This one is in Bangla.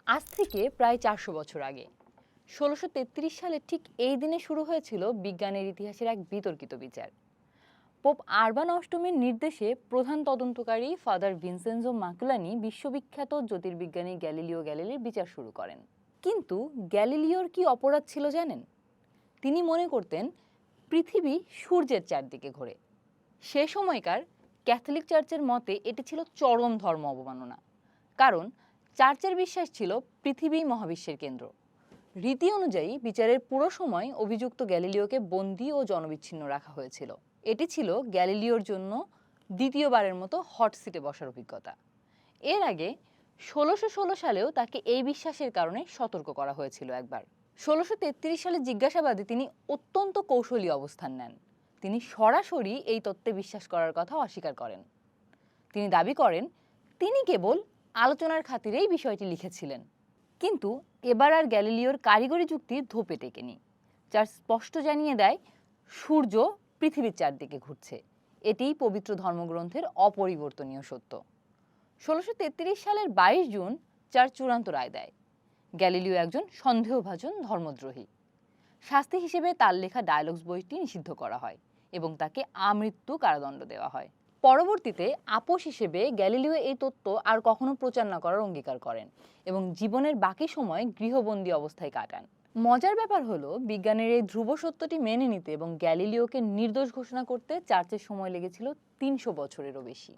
আজ থেকে প্রায় 400 বছর আগে 1633 সালে ঠিক এই দিনে শুরু হয়েছিল বিজ্ঞানের ইতিহাসের এক বিতর্কিত বিচার। পোপ আরবান অষ্টমীর নির্দেশে প্রধান তদন্তকারী ফাদার ভিনসেনজো মাকুলানি বিশ্ববিখ্যাত জ্যোতির্বিজ্ঞানী গ্যালিলিও গ্যালিলির বিচার শুরু করেন। কিন্তু গ্যালিলিওর কি অপরাধ ছিল জানেন? তিনি মনে করতেন পৃথিবী সূর্যের চারদিকে ঘোরে। সে সময়কার ক্যাথলিক চার্চের মতে এটি ছিল চরম ধর্ম অবমাননা। কারণ চার্চের বিশ্বাস ছিল পৃথিবীই মহাবিশ্বের কেন্দ্র। রীতি অনুযায়ী বিচারের পুরো সময় অভিযুক্ত গ্যালিলিওকে বন্দী ও জনবিচ্ছিন্ন রাখা হয়েছিল। এটি ছিল গ্যালিলিওর জন্য দ্বিতীয়বারের মতো হট সিটে বসার অভিজ্ঞতা। এর আগে 1616 সালেও তাকে এই বিশ্বাসের কারণে সতর্ক করা হয়েছিল একবার। 1633 সালে জিজ্ঞাসাবাদে তিনি অত্যন্ত কৌশলী অবস্থান নেন। তিনি সরাসরি এই তত্ত্বে বিশ্বাস করার কথা অস্বীকার করেন। তিনি দাবি করেন তিনি কেবল আলোচনার খাতিরেই বিষয়টি লিখেছিলেন। কিন্তু এবার আর গ্যালিলিওর কারিগরি যুক্তি ধোপে টেকেনি। যার স্পষ্ট জানিয়ে দেয় সূর্য পৃথিবীর চারদিকে ঘুরছে। এটিই পবিত্র ধর্মগ্রন্থের অপরিবর্তনীয় সত্য। 1633 সালের 22 জুন চার্চ চূড়ান্ত রায় দেয় গ্যালিলিও একজন সন্দেহভাজন ধর্মদ্রোহী। শাস্তি হিসেবে তার লেখা ডায়ালগস বইটি নিষিদ্ধ করা হয় এবং তাকে আমৃত্যু কারাদণ্ড দেওয়া হয়। পরবর্তীতে আপোষ হিসেবে গ্যালিলিও এই তত্ত্ব আর কখনো প্রচার না করার অঙ্গীকার করেন এবং জীবনের বাকি সময় গৃহবন্দী অবস্থায় কাটান। মজার ব্যাপার হলো বিজ্ঞানের এই ধ্রুব সত্যটি মেনে নিতে এবং গ্যালিলিওকে নির্দোষ ঘোষণা করতে চার্চের সময় লেগেছিল 300 বছরেরও বেশি।